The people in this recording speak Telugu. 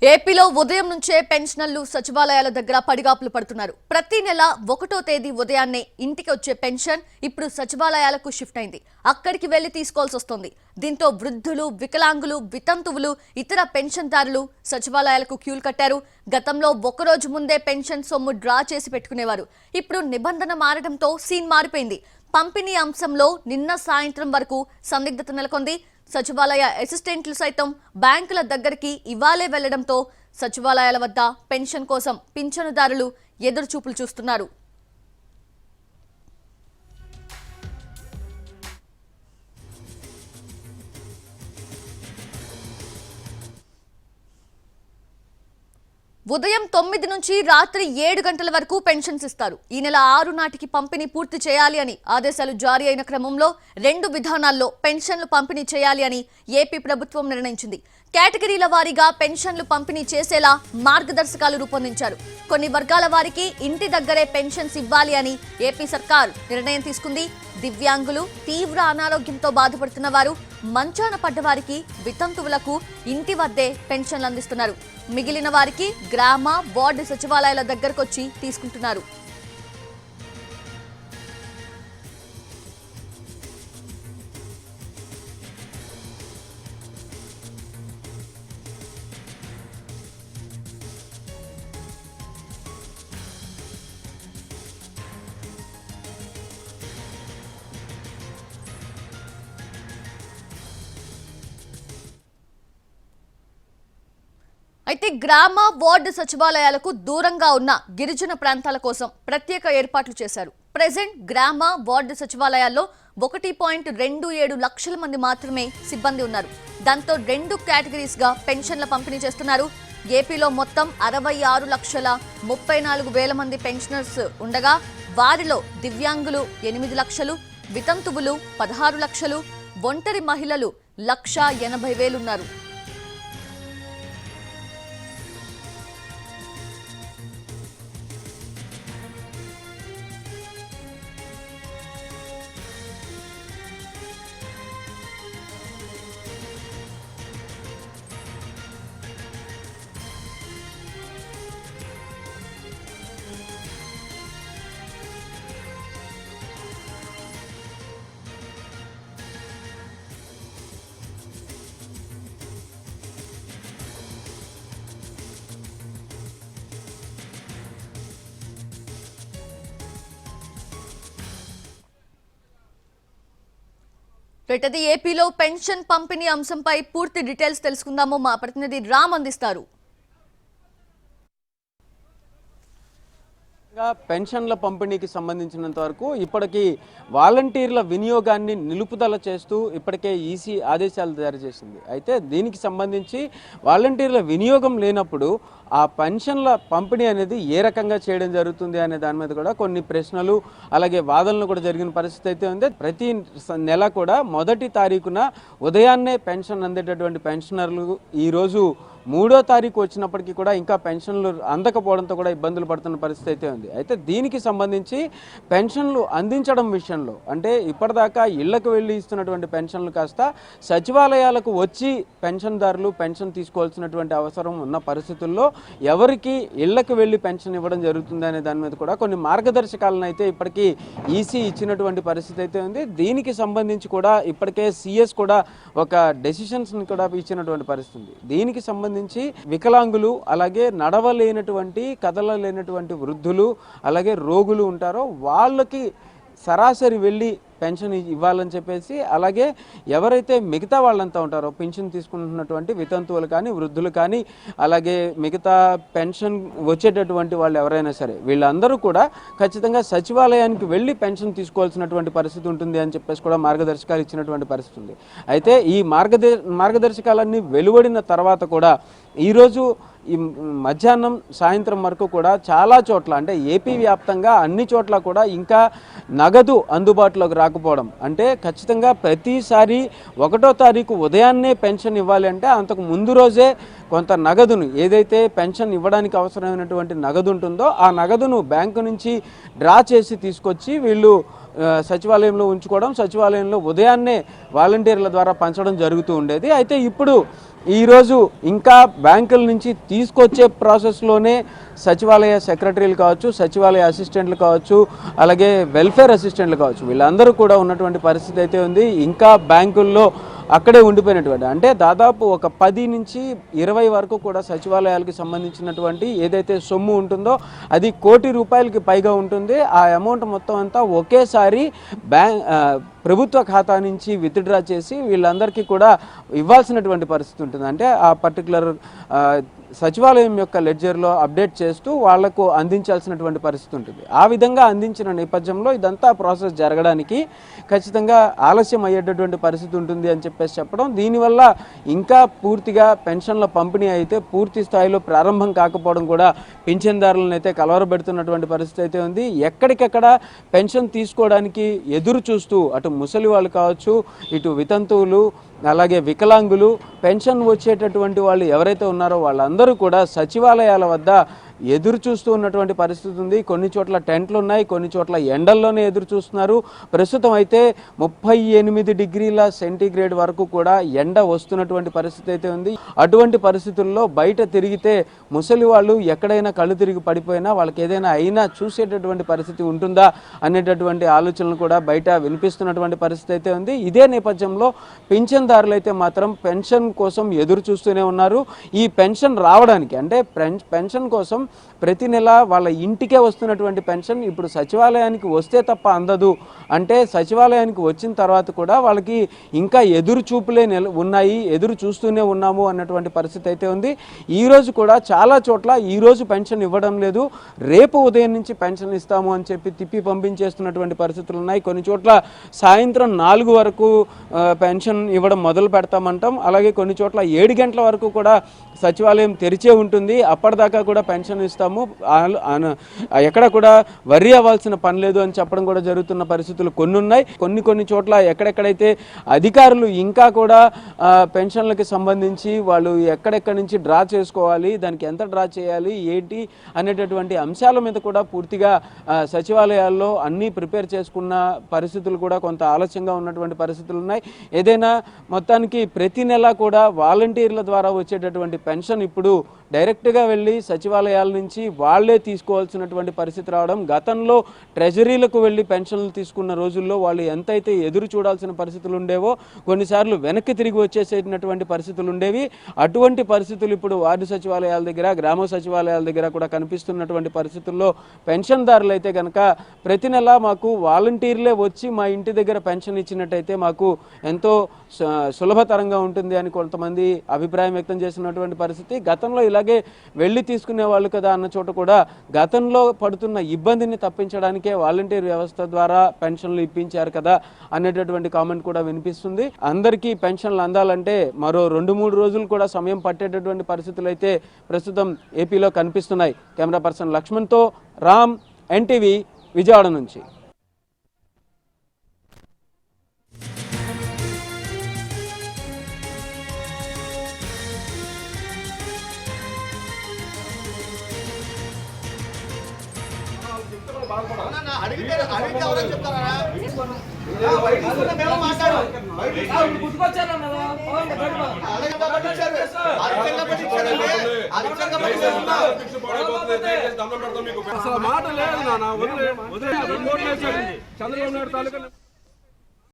ఏపీలో ఉదయం నుంచే పెన్షనర్లు సచివాలయాల దగ్గర పడిగాపులు పడుతున్నారు. ప్రతి నెల 1వ తేదీ ఉదయాన్నే ఇంటికి వచ్చే పెన్షన్ ఇప్పుడు సచివాలయాలకు షిఫ్ట్ అయింది. అక్కడికి వెళ్లి తీసుకోవాల్సి వస్తోంది. దీంతో వృద్ధులు, వికలాంగులు, వితంతువులు, ఇతర పెన్షన్దారులు సచివాలయాలకు క్యూలు కట్టారు. గతంలో ఒకరోజు ముందే పెన్షన్ సొమ్ము డ్రా చేసి పెట్టుకునేవారు. ఇప్పుడు నిబంధన మారడంతో సీన్ మారిపోయింది. పంపిణీ అంశంలో నిన్న సాయంత్రం వరకు సందిగ్ధత నెలకొంది. సచివాలయ అసిస్టెంట్లు సైతం బ్యాంకుల దగ్గరికి ఇవాళే వెళ్లడంతో సచివాలయాల వద్ద పెన్షన్ కోసం పింఛనుదారులు ఎదురుచూపులు చూస్తున్నారు. ఉదయం 9 నుంచి రాత్రి 7 గంటల వరకు పెన్షన్స్ ఇస్తారు. ఈ నెల 6 నాటికి పంపిణీ పూర్తి చేయాలి అని ఆదేశాలు జారీ అయిన క్రమంలో 2 విధానాల్లో పెన్షన్లు పంపిణీ చేయాలి అని ఏపీ ప్రభుత్వం నిర్ణయించింది. కేటగిరీల వారీగా పెన్షన్లు పంపిణీ చేసేలా మార్గదర్శకాలు రూపొందించారు. కొన్ని వర్గాల వారికి ఇంటి దగ్గరే పెన్షన్స్ ఇవ్వాలి అని ఏపీ సర్కార్ నిర్ణయం తీసుకుంది. దివ్యాంగులు, తీవ్ర అనారోగ్యంతో బాధపడుతున్న వారు, మంచాన పడ్డ వారికి, వితంతువులకు ఇంటి వద్దే పెన్షన్లు అందిస్తున్నారు. మిగిలిన వారికి గ్రామ, వార్డు సచివాలయాల దగ్గరకొచ్చి తీసుకుంటున్నారు. అయితే గ్రామ, వార్డు సచివాలయాలకు దూరంగా ఉన్న గిరిజన ప్రాంతాల కోసం ప్రత్యేక ఏర్పాట్లు చేశారు. ప్రెజెంట్ గ్రామ, వార్డు సచివాలయాల్లో 1.27 లక్షల మంది మాత్రమే సిబ్బంది ఉన్నారు. దాంతో 2 కేటగిరీస్ గా పెన్షన్ల పంపిణీ చేస్తున్నారు. ఏపీలో మొత్తం 66,34,000 మంది పెన్షనర్స్ ఉండగా వారిలో దివ్యాంగులు 8 లక్షలు, వితంతువులు 16 లక్షలు, ఒంటరి మహిళలు 1,80,000 ఉన్నారు. అది ఏపీలో పెన్షన్ పంపిణీ అంశంపై పూర్తి డీటెయిల్స్ తెలుసుకుందాము. మా ప్రతినిధి రామ్ అందిస్తారు. పెన్షన్ల పంపిణీకి సంబంధించినంత వరకు ఇప్పటికీ వాలంటీర్ల వినియోగాన్ని నిలుపుదల చేస్తూ ఇప్పటికే ఈసీ ఆదేశాలు జారీ చేసింది. అయితే దీనికి సంబంధించి వాలంటీర్ల వినియోగం లేనప్పుడు ఆ పెన్షన్ల పంపిణీ అనేది ఏ రకంగా చేయడం జరుగుతుంది అనే దాని మీద కూడా కొన్ని ప్రశ్నలు అలాగే వాదనలు కూడా జరిగిన పరిస్థితి అయితే ఉంది. ప్రతి నెల కూడా 1వ తారీఖున ఉదయాన్నే పెన్షన్ అందేటటువంటి పెన్షనర్లు ఈరోజు 3వ తారీఖు వచ్చినప్పటికీ కూడా ఇంకా పెన్షన్లు అందకపోవడంతో కూడా ఇబ్బందులు పడుతున్న పరిస్థితి అయితే ఉంది. అయితే దీనికి సంబంధించి పెన్షన్లు అందించడం విషయంలో అంటే ఇప్పటిదాకా ఇళ్లకు వెళ్ళి ఇస్తున్నటువంటి పెన్షన్లు కాస్త సచివాలయాలకు వచ్చి పెన్షన్దారులు పెన్షన్ తీసుకోవాల్సినటువంటి అవసరం ఉన్న పరిస్థితుల్లో ఎవరికి ఇళ్లకు వెళ్ళి పెన్షన్ ఇవ్వడం జరుగుతుంది అనే దాని మీద కూడా కొన్ని మార్గదర్శకాలను అయితే ఇప్పటికీ ఈసీ ఇచ్చినటువంటి పరిస్థితి అయితే ఉంది. దీనికి సంబంధించి కూడా ఇప్పటికే సిఎస్ కూడా ఒక డెసిషన్స్ని కూడా ఇచ్చినటువంటి పరిస్థితి. దీనికి సంబంధించి వికలాంగులు అలాగే నడవలేనటువంటి కదలలేనటువంటి వృద్ధులు అలాగే రోగులు ఉంటారో వాళ్ళకి సరాసరి వెళ్ళి పెన్షన్ ఇవ్వాలని చెప్పేసి అలాగే ఎవరైతే మిగతా వాళ్ళంతా ఉంటారో పెన్షన్ తీసుకుంటున్నటువంటి వితంతువులు కానీ వృద్ధులు కానీ అలాగే మిగతా పెన్షన్ వచ్చేటటువంటి వాళ్ళు ఎవరైనా సరే వీళ్ళందరూ కూడా ఖచ్చితంగా సచివాలయానికి వెళ్ళి పెన్షన్ తీసుకోవాల్సినటువంటి పరిస్థితి ఉంటుంది అని చెప్పేసి కూడా మార్గదర్శకాలు ఇచ్చినటువంటి పరిస్థితి ఉంది. అయితే ఈ మార్గదర్శకాలన్నీ వెలువడిన తర్వాత కూడా ఈరోజు ఈ మధ్యాహ్నం సాయంత్రం వరకు కూడా చాలా చోట్ల అంటే ఏపీ వ్యాప్తంగా అన్ని చోట్ల కూడా ఇంకా నగదు అందుబాటులోకి రాకపోవడం అంటే ఖచ్చితంగా ప్రతిసారి 1వ తారీఖు ఉదయాన్నే పెన్షన్ ఇవ్వాలి అంటే అంతకు ముందు రోజే కొంత నగదును ఏదైతే పెన్షన్ ఇవ్వడానికి అవసరమైనటువంటి నగదు ఉంటుందో ఆ నగదును బ్యాంకు నుంచి డ్రా చేసి తీసుకొచ్చి వీళ్ళు సచివాలయంలో ఉంచుకోవడం, సచివాలయంలో ఉదయాన్నే వాలంటీర్ల ద్వారా పంచడం జరుగుతూ ఉండేది. అయితే ఇప్పుడు ఈరోజు ఇంకా బ్యాంకుల నుంచి తీసుకొచ్చే ప్రాసెస్లోనే సచివాలయ సెక్రటరీలు కావచ్చు, సచివాలయ అసిస్టెంట్లు కావచ్చు, అలాగే వెల్ఫేర్ అసిస్టెంట్లు కావచ్చు, వీళ్ళందరూ కూడా ఉన్నటువంటి పరిస్థితి అయితే ఉంది. ఇంకా బ్యాంకుల్లో అక్కడే ఉండిపోయినటువంటి, అంటే దాదాపు ఒక 10 నుంచి 20 వరకు కూడా సచివాలయాలకు సంబంధించినటువంటి ఏదైతే సొమ్ము ఉంటుందో అది ₹1 కోటి పైగా ఉంటుంది. ఆ అమౌంట్ మొత్తం అంతా ఒకేసారి ప్రభుత్వ ఖాతా నుంచి విత్డ్రా చేసి వీళ్ళందరికీ కూడా ఇవ్వాల్సినటువంటి పరిస్థితి ఉంటుంది. అంటే ఆ పర్టికులర్ సచివాలయం యొక్క లెడ్జర్లో అప్డేట్ చేస్తూ వాళ్లకు అందించాల్సినటువంటి పరిస్థితి ఉంటుంది. ఆ విధంగా అందించిన నేపథ్యంలో ఇదంతా ప్రాసెస్ జరగడానికి ఖచ్చితంగా ఆలస్యం అయ్యేటటువంటి పరిస్థితి ఉంటుంది అని చెప్పేసి చెప్పడం, దీనివల్ల ఇంకా పూర్తిగా పెన్షన్ల పంపిణీ అయితే పూర్తి స్థాయిలో ప్రారంభం కాకపోవడం కూడా పింఛన్దారులను అయితే కలవరబెడుతున్నటువంటి పరిస్థితి అయితే ఉంది. ఎక్కడికెక్కడ పెన్షన్ తీసుకోవడానికి ఎదురు చూస్తూ అటు ముసలి వాళ్ళు కావచ్చు, ఇటు వితంతువులు, అలాగే వికలాంగులు, పెన్షన్ వచ్చేటటువంటి వాళ్ళు ఎవరైతే ఉన్నారో వాళ్ళందరూ కూడా సచివాలయాల వద్ద ఎదురు చూస్తూ ఉన్నటువంటి పరిస్థితి ఉంది. కొన్ని చోట్ల టెంట్లు ఉన్నాయి, కొన్ని చోట్ల ఎండల్లోనే ఎదురు చూస్తున్నారు. ప్రస్తుతం అయితే 38 డిగ్రీల సెంటీగ్రేడ్ వరకు కూడా ఎండ వస్తున్నటువంటి పరిస్థితి అయితే ఉంది. అటువంటి పరిస్థితుల్లో బయట తిరిగితే ముసలి వాళ్ళు ఎక్కడైనా కళ్ళు తిరిగి పడిపోయినా వాళ్ళకి ఏదైనా అయినా చూసేటటువంటి పరిస్థితి ఉంటుందా అనేటటువంటి ఆలోచనలు కూడా బయట వినిపిస్తున్నటువంటి పరిస్థితి అయితే ఉంది. ఇదే నేపథ్యంలో పింఛన్దారులు అయితే మాత్రం పెన్షన్ కోసం ఎదురు చూస్తూనే ఉన్నారు. ఈ పెన్షన్ రావడానికి, అంటే పెన్షన్ కోసం ప్రతి నెల వాళ్ళ ఇంటికే వస్తున్నటువంటి పెన్షన్ ఇప్పుడు సచివాలయానికి వస్తే తప్ప అందదు. అంటే సచివాలయానికి వచ్చిన తర్వాత కూడా వాళ్ళకి ఇంకా ఎదురు చూపులే ఉన్నాయి, ఎదురు చూస్తూనే ఉన్నాము అన్నటువంటి పరిస్థితి అయితే ఉంది. ఈరోజు కూడా చాలా చోట్ల ఈరోజు పెన్షన్ ఇవ్వడం లేదు, రేపు ఉదయం నుంచి పెన్షన్ ఇస్తాము అని చెప్పి తిప్పి పంపించేస్తున్నటువంటి పరిస్థితులు ఉన్నాయి. కొన్ని చోట్ల సాయంత్రం 4 వరకు పెన్షన్ ఇవ్వడం మొదలు పెడతామంటాం. అలాగే కొన్ని చోట్ల 7 గంటల వరకు కూడా సచివాలయం తెరిచే ఉంటుంది, అప్పటిదాకా కూడా పెన్షన్ ఇస్తాము, ఎక్కడ కూడా వర్రీ అవ్వాల్సిన పని లేదు అని చెప్పడం కూడా జరుగుతున్న పరిస్థితులు కొన్ని ఉన్నాయి. కొన్ని చోట్ల ఎక్కడెక్కడైతే అధికారులు ఇంకా కూడా పెన్షన్లకు సంబంధించి వాళ్ళు ఎక్కడెక్కడి నుంచి డ్రా చేసుకోవాలి, దానికి ఎంత డ్రా చేయాలి ఏంటి అనేటటువంటి అంశాల మీద కూడా పూర్తిగా సచివాలయాల్లో అన్నీ ప్రిపేర్ చేసుకున్న పరిస్థితులు కూడా కొంత ఆలస్యంగా ఉన్నటువంటి పరిస్థితులు ఉన్నాయి. ఏదైనా మొత్తానికి ప్రతి నెల కూడా వాలంటీర్ల ద్వారా వచ్చేటటువంటి పెన్షన్ ఇప్పుడు డైరెక్ట్గా వెళ్ళి సచివాలయాల నుంచి వాళ్లే తీసుకోవాల్సినటువంటి పరిస్థితి రావడం, గతంలో ట్రెజరీలకు వెళ్ళి పెన్షన్లు తీసుకున్న రోజుల్లో వాళ్ళు ఎంతైతే ఎదురు చూడాల్సిన పరిస్థితులు ఉండేవో కొన్నిసార్లు వెనక్కి తిరిగి వచ్చేసేటటువంటి పరిస్థితులు ఉండేవి. అటువంటి పరిస్థితులు ఇప్పుడు వార్డు సచివాలయాల దగ్గర, గ్రామ సచివాలయాల దగ్గర కూడా కనిపిస్తున్నటువంటి పరిస్థితుల్లో పెన్షన్దారులు అయితే కనుక ప్రతి నెల మాకు వాలంటీర్లే వచ్చి మా ఇంటి దగ్గర పెన్షన్ ఇచ్చినట్టయితే మాకు ఎంతో సులభతరంగా ఉంటుంది అని కొంతమంది అభిప్రాయం వ్యక్తం చేసినటువంటి పరిస్థితి. గతంలో ఇలాగే వెళ్ళి తీసుకునే వాళ్ళు కదా అన్న చోట కూడా గతంలో పడుతున్న ఇబ్బందిని తప్పించడానికే వాలంటీర్ వ్యవస్థ ద్వారా పెన్షన్లు ఇప్పించారు కదా అనేటటువంటి కామెంట్ కూడా వినిపిస్తుంది. అందరికీ పెన్షన్లు అందాలంటే మరో 2-3 రోజులు కూడా సమయం పట్టేటటువంటి పరిస్థితులు అయితే ప్రస్తుతం ఏపీలో కనిపిస్తున్నాయి. కెమెరా పర్సన్ లక్ష్మణ్తో రామ్, ఎన్టీవీ, విజయవాడ నుంచి. అడిగితే ఎవరో చెప్తారా? మేము మాట్లాడాం. అసలు మాట లేదు నాన్న, వదిలే చంద్రబాబు నాయుడు తాలూకా